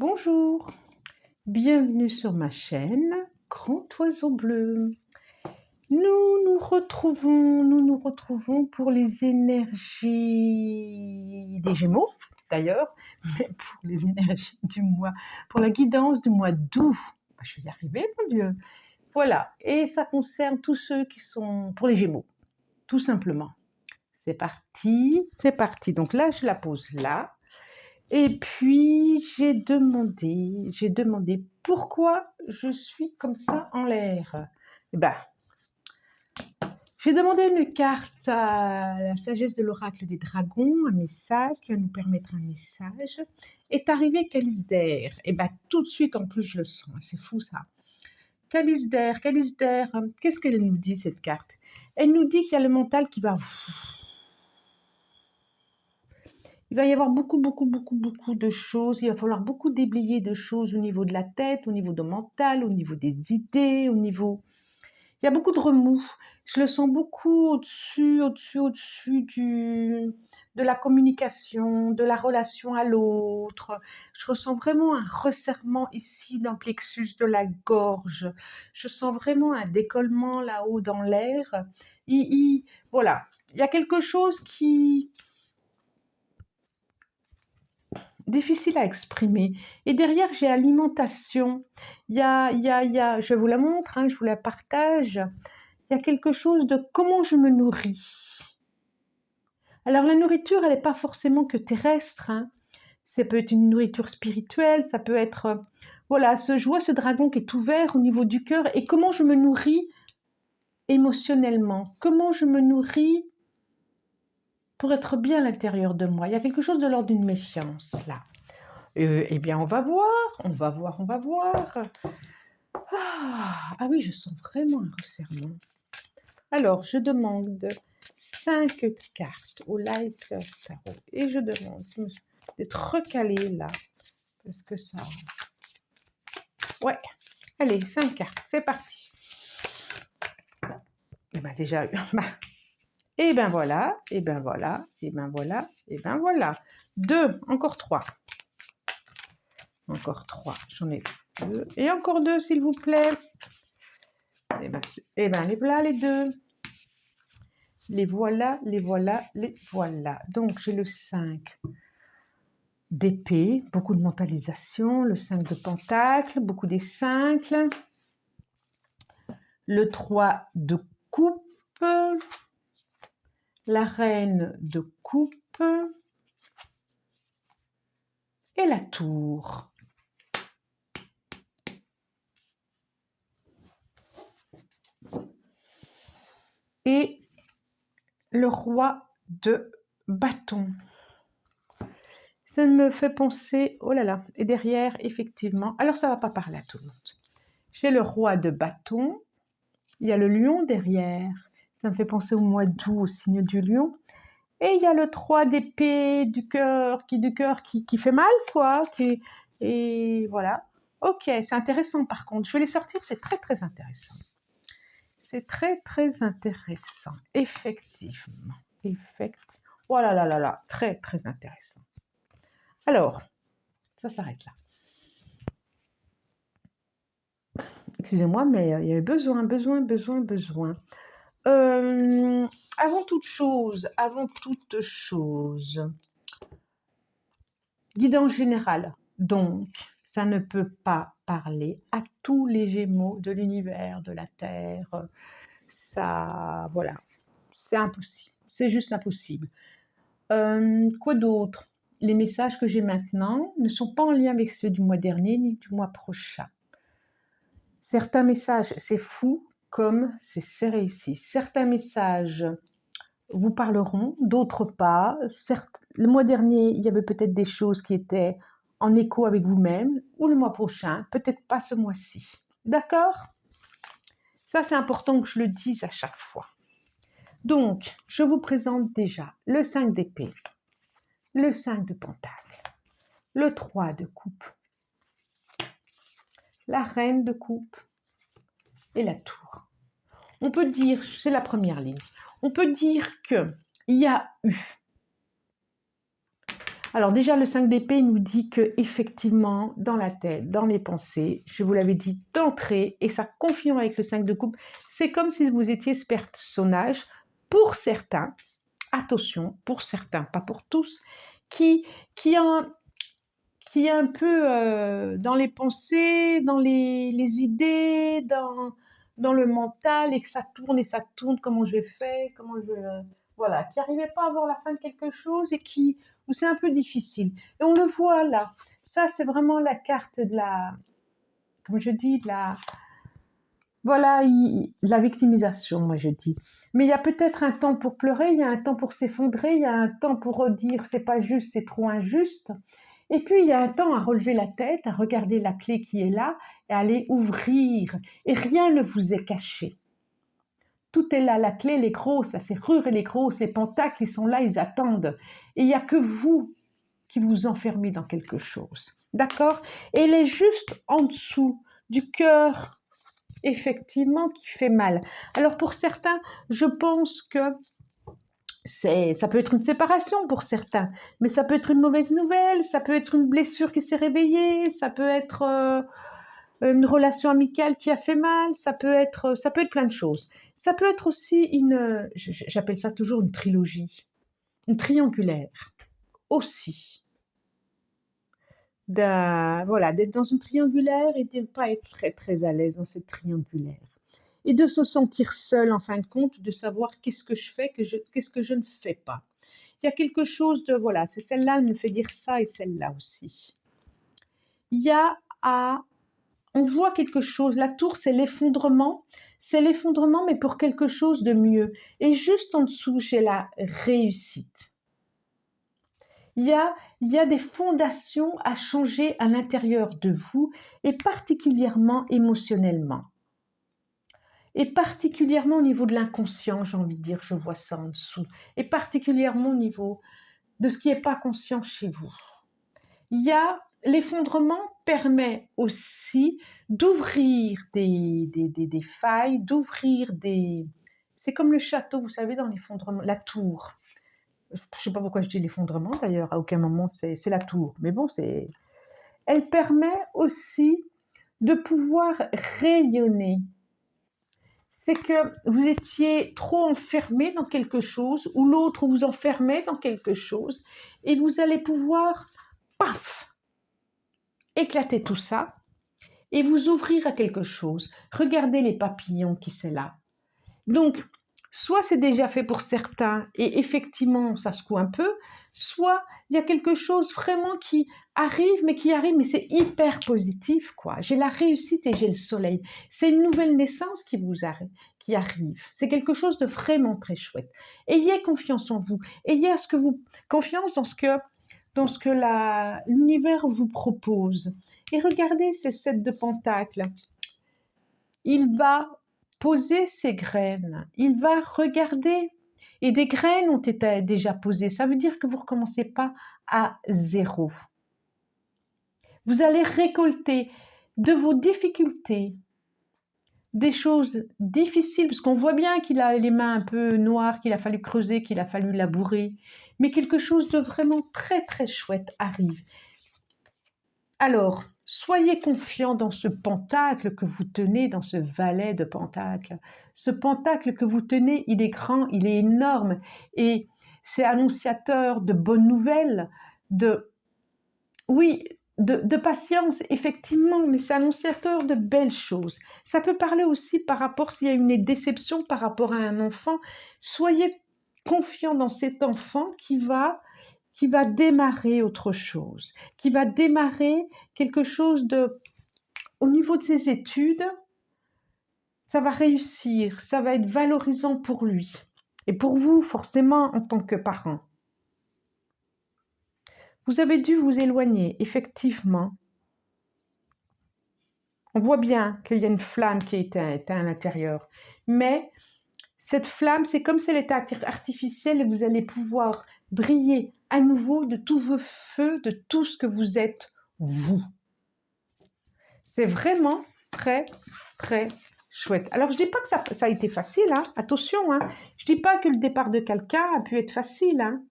Bonjour, bienvenue sur ma chaîne Grand Oiseau Bleu. Nous nous retrouvons pour les énergies des Gémeaux, d'ailleurs, mais pour les énergies du mois, pour la guidance du mois d'août. Je vais y arriver, mon Dieu. Voilà, et ça concerne tous ceux qui sont pour les Gémeaux, tout simplement. C'est parti, c'est parti. Donc là, je la pose là. Et puis, j'ai demandé pourquoi je suis comme ça en l'air. Eh ben, j'ai demandé une carte à la sagesse de l'oracle des dragons, un message qui va nous permettre un message. Est arrivé Calisder. Et ben, tout de suite, en plus, je le sens. C'est fou, ça. Calisder, qu'est-ce qu'elle nous dit, cette carte? Elle nous dit qu'il y a le mental qui va... Il va y avoir beaucoup de choses. Il va falloir beaucoup déblayer de choses au niveau de la tête, au niveau du mental, au niveau des idées, au niveau... Il y a beaucoup de remous. Je le sens beaucoup au-dessus de la communication, de la relation à l'autre. Je ressens vraiment un resserrement ici dans le plexus de la gorge. Je sens vraiment un décollement là-haut dans l'air. Voilà, il y a quelque chose qui... difficile à exprimer. Et derrière, j'ai alimentation. Je vous la montre, hein, je vous la partage. Il y a quelque chose de comment je me nourris. Alors la nourriture, elle n'est pas forcément que terrestre. Hein. Ça peut être une nourriture spirituelle, ça peut être... voilà, je vois ce dragon qui est ouvert au niveau du cœur. Et comment je me nourris émotionnellement. Comment je me nourris pour être bien à l'intérieur de moi. Il y a quelque chose de l'ordre d'une méfiance, là. Eh bien, on va voir. Ah oui, je sens vraiment un resserrement. Alors, je demande 5 cartes au Life Tarot. Et je demande d'être recalé là. Parce que ça... Ouais, allez, 5 cartes, c'est parti. Et bien déjà, et ben voilà. 2, encore 3. Encore 3, j'en ai 2. Et encore 2, s'il vous plaît. Et ben les voilà les 2. Les voilà. Donc, j'ai le 5 d'épée, beaucoup de mentalisation, le 5 de pentacle, beaucoup des 5, le 3 de coupe, la reine de coupe et la tour. Et le roi de bâton. Ça me fait penser, oh là là, et derrière, effectivement, alors ça ne va pas parler à tout le monde. J'ai le roi de bâton, il y a le lion derrière, ça me fait penser au mois d'août, au signe du lion. Et il y a le 3 d'épée du cœur qui fait mal, quoi. Et voilà. Ok, c'est intéressant par contre. Je vais les sortir, c'est très intéressant. C'est très intéressant, effectivement. Oh là là, très intéressant. Alors, ça s'arrête là. Excusez-moi, mais il y avait besoin. Avant toute chose, guidance générale. Donc, ça ne peut pas parler à tous les Gémeaux de l'univers, de la Terre. Ça, voilà, c'est impossible. C'est juste impossible. Quoi d'autre? Les messages que j'ai maintenant ne sont pas en lien avec ceux du mois dernier ni du mois prochain. Certains messages, c'est fou, comme c'est serré ici. Certains messages vous parleront, d'autres pas. Certes, le mois dernier, il y avait peut-être des choses qui étaient en écho avec vous-même, ou le mois prochain, peut-être pas ce mois-ci. D'accord? Ça, c'est important que je le dise à chaque fois. Donc, je vous présente déjà le 5 d'épée, le 5 de pentacle, le 3 de coupe, la reine de coupe et la tour. On peut dire, c'est la première ligne, on peut dire qu'il y a eu Alors déjà, le 5 d'épée nous dit que effectivement, dans la tête, dans les pensées, je vous l'avais dit d'entrée, et ça confirme avec le 5 de coupe, c'est comme si vous étiez ce personnage, pour certains, attention, pour certains, pas pour tous, qui, qui, en, qui est un peu dans les pensées, dans les idées, dans le mental, et ça tourne, comment je vais faire, comment je... voilà, qui n'arrivait pas à voir la fin de quelque chose et où c'est un peu difficile. Et on le voit là, ça c'est vraiment la carte de la, comme je dis, de la, voilà, la victimisation, moi je dis. Mais il y a peut-être un temps pour pleurer, il y a un temps pour s'effondrer, il y a un temps pour dire c'est pas juste, c'est trop injuste. Et puis il y a un temps à relever la tête, à regarder la clé qui est là et à aller ouvrir. Et rien ne vous est caché. Tout est là, la clé elle est grosse, la serrure elle est grosse, les pentacles ils sont là, ils attendent. Et il n'y a que vous qui vous enfermez dans quelque chose. D'accord? Et elle est juste en dessous du cœur, effectivement, qui fait mal. Alors pour certains, je pense que ça peut être une séparation pour certains, mais ça peut être une mauvaise nouvelle, ça peut être une blessure qui s'est réveillée, ça peut être une relation amicale qui a fait mal, ça peut être plein de choses. Ça peut être aussi j'appelle ça toujours une trilogie, une triangulaire aussi. Voilà, d'être dans une triangulaire et de ne pas être très très à l'aise dans cette triangulaire. Et de se sentir seul en fin de compte, de savoir qu'est-ce que je fais, qu'est-ce que je ne fais pas. Il y a quelque chose de, voilà, c'est celle-là, elle me fait dire ça et celle-là aussi. Il y a on voit quelque chose, la tour c'est l'effondrement mais pour quelque chose de mieux. Et juste en dessous, j'ai la réussite. Il y a des fondations à changer à l'intérieur de vous et particulièrement émotionnellement. Et particulièrement au niveau de l'inconscient, j'ai envie de dire, je vois ça en dessous. Et particulièrement au niveau de ce qui n'est pas conscient chez vous. L'effondrement permet aussi d'ouvrir des failles, d'ouvrir des... C'est comme le château, vous savez, dans l'effondrement, la tour. Je ne sais pas pourquoi je dis l'effondrement d'ailleurs, à aucun moment c'est la tour. Mais bon, elle permet aussi de pouvoir rayonner. C'est que vous étiez trop enfermé dans quelque chose ou l'autre vous enfermait dans quelque chose et vous allez pouvoir, paf, éclater tout ça et vous ouvrir à quelque chose. Regardez les papillons qui sont là. Donc, soit c'est déjà fait pour certains et effectivement ça secoue un peu, soit il y a quelque chose vraiment qui arrive, mais c'est hyper positif, quoi. J'ai la réussite et j'ai le soleil. C'est une nouvelle naissance qui arrive. C'est quelque chose de vraiment très chouette. Ayez confiance en vous. Ayez confiance dans ce que l'univers vous propose. Et regardez ce 7 de pentacles. Il va poser ses graines. Il va regarder. Et des graines ont été déjà posées. Ça veut dire que vous ne recommencez pas à zéro. Vous allez récolter de vos difficultés, des choses difficiles, parce qu'on voit bien qu'il a les mains un peu noires, qu'il a fallu creuser, qu'il a fallu labourer. Mais quelque chose de vraiment très très chouette arrive. Alors, soyez confiant dans ce pentacle que vous tenez, dans ce valet de pentacle. Ce pentacle que vous tenez, il est grand, il est énorme et c'est annonciateur de bonnes nouvelles, de patience, effectivement, mais c'est annonciateur de belles choses. Ça peut parler aussi par rapport, s'il y a une déception par rapport à un enfant, soyez confiant dans cet enfant qui va démarrer autre chose, qui va démarrer quelque chose au niveau de ses études, ça va réussir, ça va être valorisant pour lui et pour vous forcément en tant que parent. Vous avez dû vous éloigner, effectivement. On voit bien qu'il y a une flamme qui est éteinte à l'intérieur, mais cette flamme, c'est comme si elle était artificielle et vous allez pouvoir briller à nouveau de tous vos feux, de tout ce que vous êtes, vous. C'est vraiment très, très chouette. Alors, je ne dis pas que ça a été facile, hein. Attention, hein. Je ne dis pas que le départ de quelqu'un a pu être facile, hein.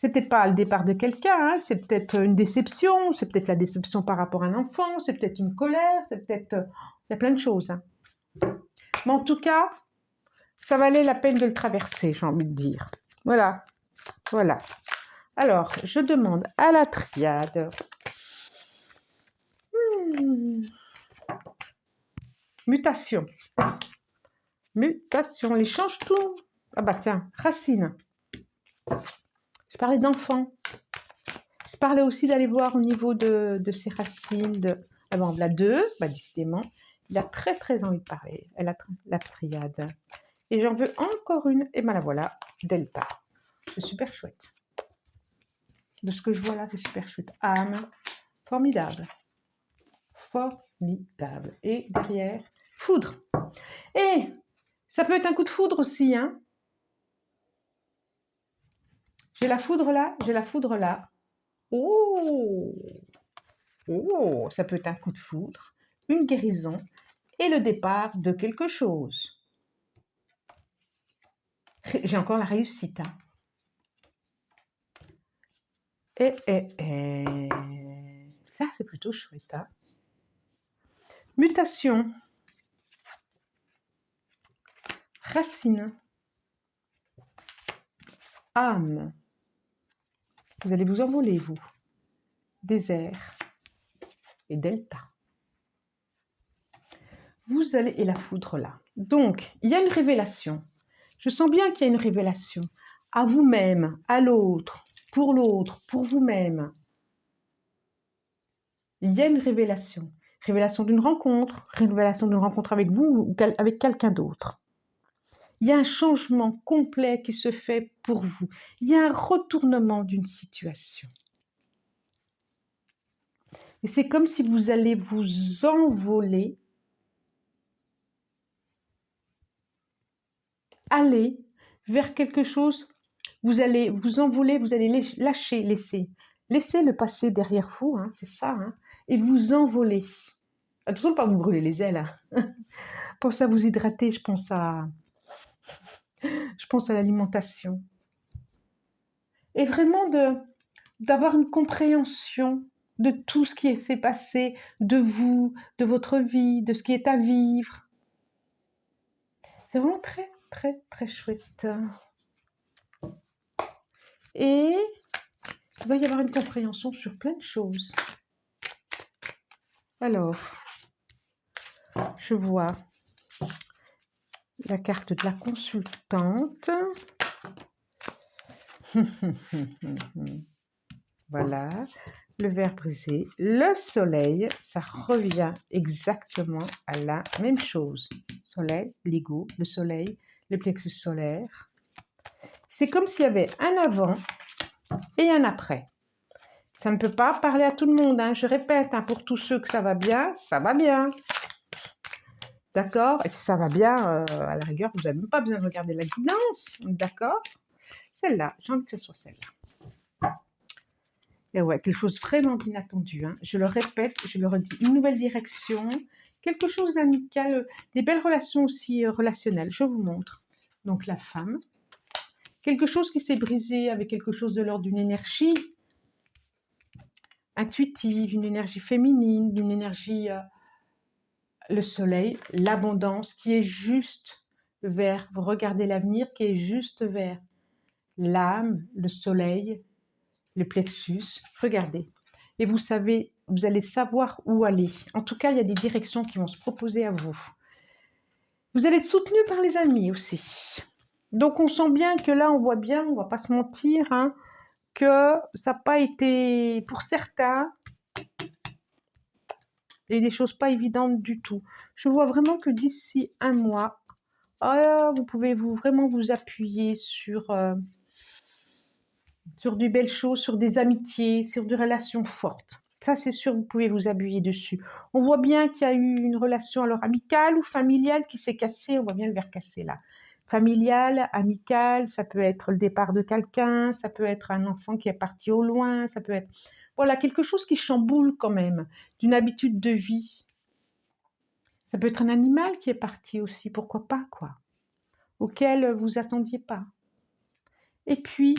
C'est peut-être pas le départ de quelqu'un, hein, c'est peut-être une déception, c'est peut-être la déception par rapport à un enfant, c'est peut-être une colère, c'est peut-être... il y a plein de choses. Hein. Mais en tout cas, ça valait la peine de le traverser, j'ai envie de dire. Voilà, voilà. Alors, je demande à la triade... Mutation. Mutation, les change tout. Ah bah tiens, racine. Je parlais d'enfant. Je parlais aussi d'aller voir au niveau de ses racines. Ah bon, la 2, bah décidément, il a très très envie de parler. Elle a la triade. Et j'en veux encore une. Et ben la voilà, delta. C'est super chouette. De ce que je vois là, c'est super chouette. Âme, formidable. Formidable. Et derrière, foudre. Et ça peut être un coup de foudre aussi, hein. J'ai la foudre là, j'ai la foudre là. Oh, oh, ça peut être un coup de foudre, une guérison et le départ de quelque chose. J'ai encore la réussite. Hein. Ça, c'est plutôt chouette. Hein. Mutation. Racine. Âme. Vous allez vous envoler, vous. Désert. Et delta. Vous allez... Et la foudre là. Donc, il y a une révélation. Je sens bien qu'il y a une révélation. À vous-même, à l'autre, pour vous-même. Il y a une révélation. Révélation d'une rencontre avec vous ou avec quelqu'un d'autre. Il y a un changement complet qui se fait pour vous. Il y a un retournement d'une situation. Et c'est comme si vous allez vous envoler, aller vers quelque chose, vous allez vous envoler, vous allez lâcher, laisser le passé derrière vous, hein, c'est ça, hein, et vous envoler. Attention, pas vous brûler les ailes. Hein. Pour ça, vous hydrater, je pense à l'alimentation. Et vraiment d'avoir une compréhension de tout ce qui s'est passé, de vous, de votre vie, de ce qui est à vivre. C'est vraiment très, très, très chouette. Et il va y avoir une compréhension sur plein de choses. Alors, je vois la carte de la consultante. Voilà, le verre brisé, le soleil, ça revient exactement à la même chose. Soleil, l'ego, le soleil, le plexus solaire. C'est comme s'il y avait un avant et un après. Ça ne peut pas parler à tout le monde, hein. Je répète, hein, pour tous ceux que ça va bien, ça va bien. D'accord? Et si ça va bien, à la rigueur, vous n'avez même pas besoin de regarder la guidance. D'accord? Celle-là, j'ai envie que ce soit celle-là. Et ouais, quelque chose vraiment d'inattendu. Hein. Je le répète, je le redis, une nouvelle direction, quelque chose d'amical, des belles relations aussi relationnelles. Je vous montre. Donc la femme, quelque chose qui s'est brisé avec quelque chose de l'ordre d'une énergie intuitive, une énergie féminine, une énergie, le soleil, l'abondance qui est juste vers, vous regardez l'avenir, qui est juste vers l'âme, le soleil, le plexus, regardez. Et vous savez, vous allez savoir où aller. En tout cas, il y a des directions qui vont se proposer à vous. Vous allez être soutenu par les amis aussi. Donc, on sent bien que là, on voit bien, on ne va pas se mentir, hein, que ça n'a pas été, pour certains, et des choses pas évidentes du tout. Je vois vraiment que d'ici un mois, vous pouvez vraiment vous appuyer sur des belles choses, sur des amitiés, sur des relations fortes. Ça, c'est sûr, vous pouvez vous appuyer dessus. On voit bien qu'il y a eu une relation alors amicale ou familiale qui s'est cassée. On voit bien le verre cassé là. Familiale, amicale, ça peut être le départ de quelqu'un, ça peut être un enfant qui est parti au loin, ça peut être... Voilà, quelque chose qui chamboule quand même, d'une habitude de vie. Ça peut être un animal qui est parti aussi, pourquoi pas, quoi, auquel vous attendiez pas. Et puis,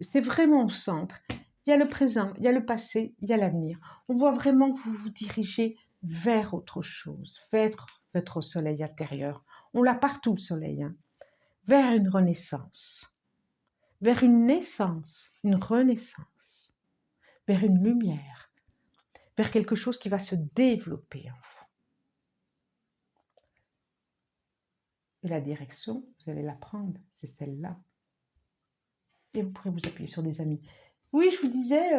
c'est vraiment au centre. Il y a le présent, il y a le passé, il y a l'avenir. On voit vraiment que vous vous dirigez vers autre chose, vers votre soleil intérieur. On l'a partout, le soleil, hein. Vers une renaissance, vers une naissance, une renaissance, vers une lumière, vers quelque chose qui va se développer en vous. Et la direction, vous allez la prendre, c'est celle-là. Et vous pourrez vous appuyer sur des amis. Oui, je vous disais,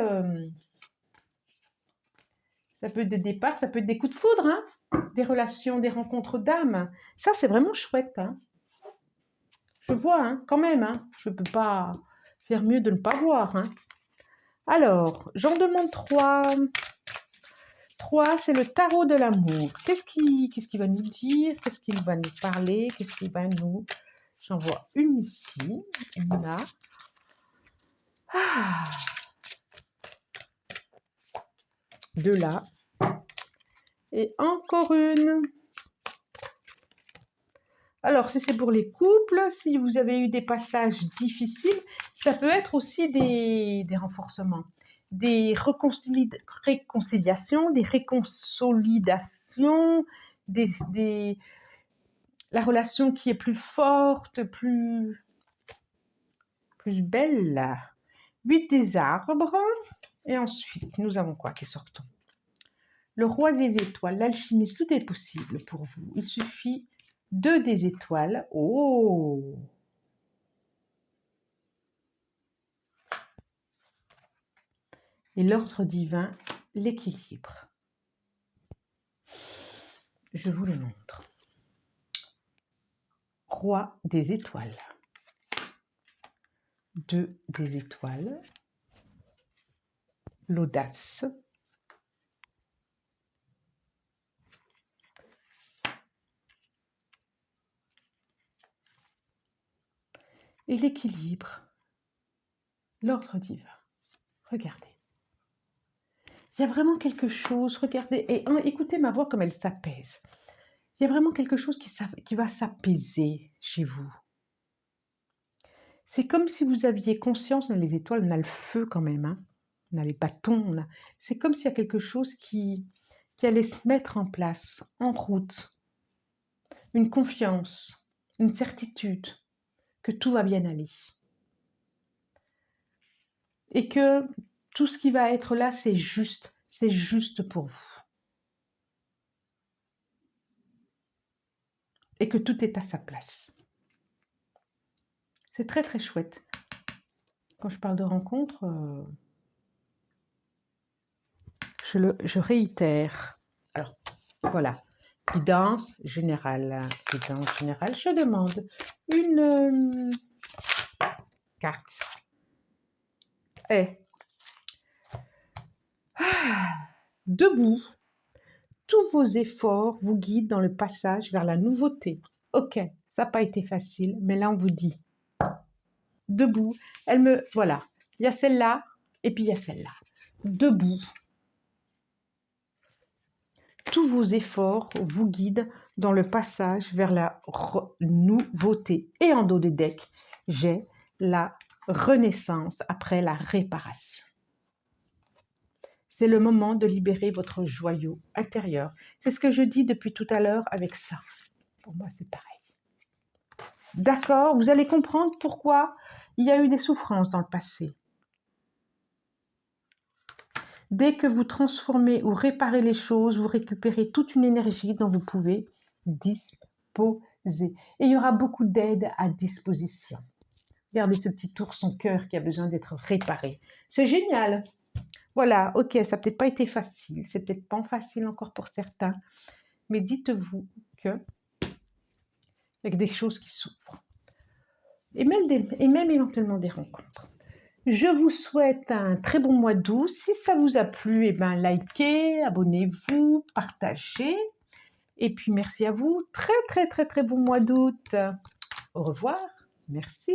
ça peut être des départs, ça peut être des coups de foudre, hein, des relations, des rencontres d'âme. Ça, c'est vraiment chouette. Hein. Je vois, hein, quand même. Hein. Je ne peux pas faire mieux de ne pas voir. Hein. Alors, j'en demande 3. 3, c'est le tarot de l'amour. Qu'est-ce qu'il va nous dire? Qu'est-ce qu'il va nous parler? Qu'est-ce qu'il va nous... J'en vois une ici, une là. Ah, 2 là. Et encore une. Alors, si c'est pour les couples, si vous avez eu des passages difficiles, ça peut être aussi des renforcements, des réconciliations, des réconsolidations, la relation qui est plus forte, plus belle. 8 des arbres. Et ensuite, nous avons quoi qui sortons? Le roi des étoiles, l'alchimiste, tout est possible pour vous. Il suffit 2 des étoiles. Oh! Et l'ordre divin, l'équilibre. Je vous le montre. Roi des étoiles. 2 des étoiles. L'audace. Et l'équilibre. L'ordre divin. Regardez. Il y a vraiment quelque chose, regardez, et écoutez ma voix comme elle s'apaise. Il y a vraiment quelque chose qui va s'apaiser chez vous. C'est comme si vous aviez conscience, on a les étoiles, on a le feu quand même, hein. On a les bâtons, c'est comme s'il y a quelque chose qui allait se mettre en place, en route. Une confiance, une certitude que tout va bien aller. Et que tout ce qui va être là, c'est juste pour vous. Et que tout est à sa place. C'est très très chouette. Quand je parle de rencontre, je réitère. Alors, voilà. Guidance générale. Guidance générale. Je demande une carte. Et debout, tous vos efforts vous guident dans le passage vers la nouveauté. Ok, ça n'a pas été facile, mais là on vous dit debout. Voilà, il y a celle-là et puis il y a celle-là. Debout. Tous vos efforts vous guident dans le passage vers la nouveauté. Et en dos de deck, j'ai la renaissance après la réparation. C'est le moment de libérer votre joyau intérieur. C'est ce que je dis depuis tout à l'heure avec ça. Pour moi, c'est pareil. D'accord, vous allez comprendre pourquoi il y a eu des souffrances dans le passé. Dès que vous transformez ou réparez les choses, vous récupérez toute une énergie dont vous pouvez disposer. Et il y aura beaucoup d'aide à disposition. Regardez ce petit ourson cœur qui a besoin d'être réparé. C'est génial. Voilà, ok, ça n'a peut-être pas été facile. C'est peut-être pas facile encore pour certains. Mais dites-vous que il y a des choses qui s'ouvrent. Et même éventuellement des rencontres. Je vous souhaite un très bon mois d'août. Si ça vous a plu, likez, abonnez-vous, partagez. Et puis merci à vous. Très très très très bon mois d'août. Au revoir. Merci.